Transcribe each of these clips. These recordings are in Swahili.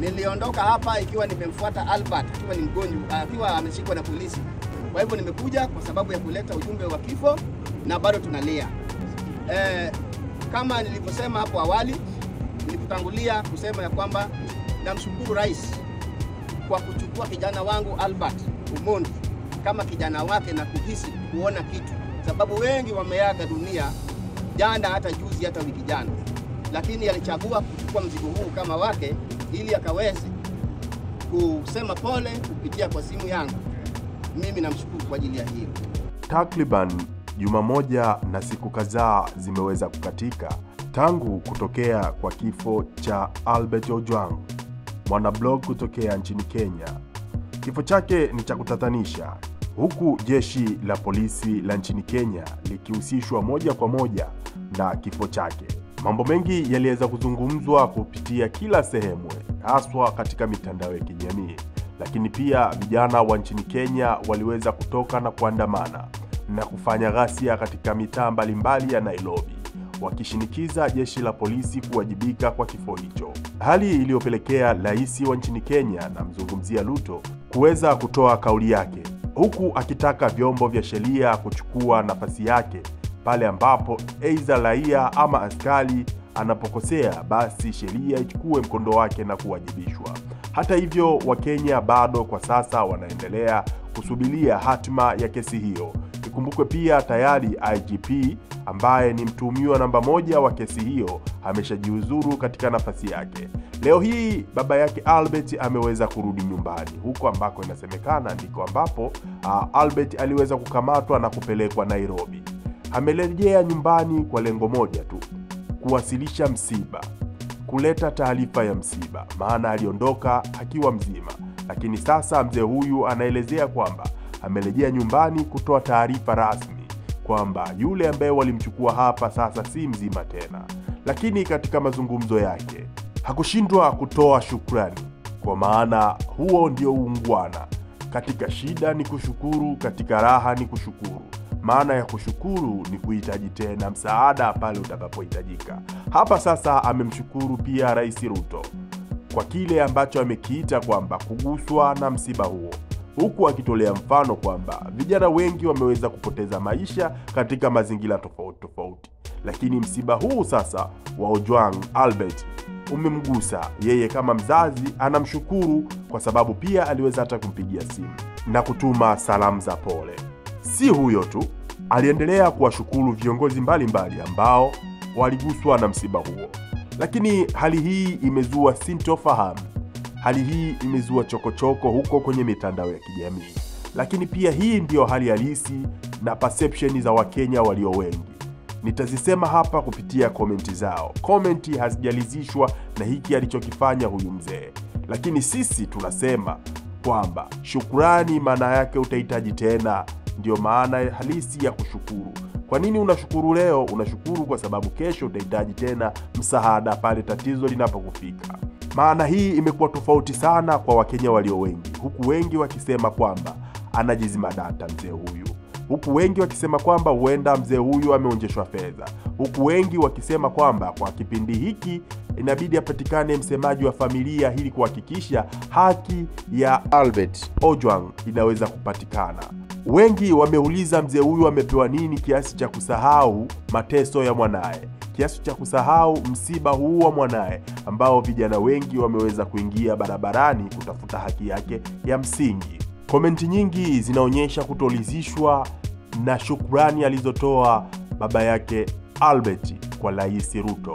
Niliondoka hapa ikiwa nimemfuata Albert akiwa ni mgonjwa, akiwa ameshikwa na polisi. Kwa hivyo nimekuja kwa sababu ya kuleta ujumbe wa kifo na bado tunalia. Kama nilivyosema hapo awali, nilipotangulia kusema ya kwamba namshukuru rais kwa kuchukua kijana wangu Albert Omondi kama kijana wake na kuhisi kuona kitu, sababu wengi wameaga dunia jana, hata juzi, hata wiki jana, lakini alichagua kuchukua mzigo huu kama wake ili akaweze kusema pole kupitia kwa simu yangu. Mimi namshukuru kwa ajili ya hiyo. Takriban juma moja na siku kadhaa zimeweza kukatika tangu kutokea kwa kifo cha Albert Ojwang, mwanablog kutokea nchini Kenya. Kifo chake ni cha kutatanisha, huku jeshi la polisi la nchini Kenya likihusishwa moja kwa moja na kifo chake. Mambo mengi yaliweza kuzungumzwa kupitia kila sehemu, haswa katika mitandao ya kijamii, lakini pia vijana wa nchini Kenya waliweza kutoka na kuandamana na kufanya ghasia katika mitaa mbalimbali ya Nairobi, wakishinikiza jeshi la polisi kuwajibika kwa kifo hicho. Hali iliyopelekea rais wa nchini Kenya, na mzungumzia Ruto, kuweza kutoa kauli yake, huku akitaka vyombo vya sheria kuchukua nafasi yake pale ambapo aidha raia ama askari anapokosea, basi sheria ichukue mkondo wake na kuwajibishwa. Hata hivyo, Wakenya bado kwa sasa wanaendelea kusubiria hatima ya kesi hiyo. Ikumbukwe pia tayari IGP ambaye ni mtuhumiwa namba 1 wa kesi hiyo ameshajiuzuru katika nafasi yake. Leo hii baba yake Albert ameweza kurudi nyumbani, huko ambako inasemekana ndiko ambapo Albert aliweza kukamatwa na kupelekwa Nairobi. Amerejea nyumbani kwa lengo moja tu, kuwasilisha msiba, kuleta taarifa ya msiba, maana aliondoka akiwa mzima. Lakini sasa mzee huyu anaelezea kwamba amerejea nyumbani kutoa taarifa rasmi kwamba yule ambaye walimchukua hapa sasa si mzima tena. Lakini katika mazungumzo yake hakushindwa kutoa shukrani, kwa maana huo ndio uungwana. Katika shida ni kushukuru, katika raha ni kushukuru. Maana ya kushukuru ni kuhitaji tena msaada pale utakapohitajika. Hapa sasa amemshukuru pia Rais Ruto kwa kile ambacho amekiita kwamba kuguswa na msiba huo, huku akitolea mfano kwamba vijana wengi wameweza kupoteza maisha katika mazingira tofauti tofauti, lakini msiba huu sasa wa Ojwang Albert umemgusa yeye. Kama mzazi anamshukuru kwa sababu pia aliweza hata kumpigia simu na kutuma salamu za pole. Si huyo tu, aliendelea kuwashukuru viongozi mbalimbali ambao waliguswa na msiba huo. Lakini hali hii imezua sintofahamu. Hali hii imezua chokochoko huko kwenye mitandao ya kijamii. Lakini pia hii ndio hali halisi na perception za Wakenya walio wengi. Nitazisema hapa kupitia komenti zao. Komenti hazijalizishwa na hiki alichokifanya huyu mzee, lakini sisi tunasema kwamba shukrani maana yake utahitaji tena. Ndio maana halisi ya kushukuru. Kwa nini unashukuru leo? Unashukuru kwa sababu kesho utahitaji tena msaada pale tatizo linapokufika. Maana hii imekuwa tofauti sana kwa Wakenya walio wengi, huku wengi wakisema kwamba anajizima data mzee huyu, huku wengi wakisema kwamba huenda mzee huyu ameonjeshwa fedha, huku wengi wakisema kwamba kwa kipindi hiki inabidi apatikane msemaji wa familia ili kuhakikisha haki ya Albert Ojwang inaweza kupatikana. Wengi wameuliza mzee huyu amepewa nini kiasi cha kusahau mateso ya mwanae, kiasi cha kusahau msiba huu wa mwanae, ambao vijana wengi wameweza kuingia barabarani kutafuta haki yake ya msingi. Komenti nyingi zinaonyesha kutolizishwa na shukrani alizotoa baba yake Albert kwa Rais Ruto.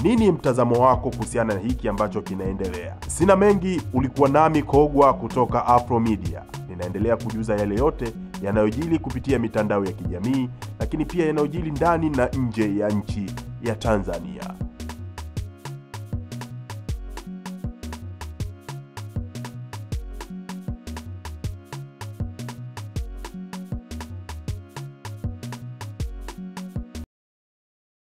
Nini mtazamo wako kuhusiana na hiki ambacho kinaendelea? Sina mengi, ulikuwa nami Kogwa kutoka Afro Media. Ninaendelea kujuza yale yote yanayojili kupitia mitandao ya kijamii, lakini pia yanayojili ndani na nje ya nchi ya Tanzania.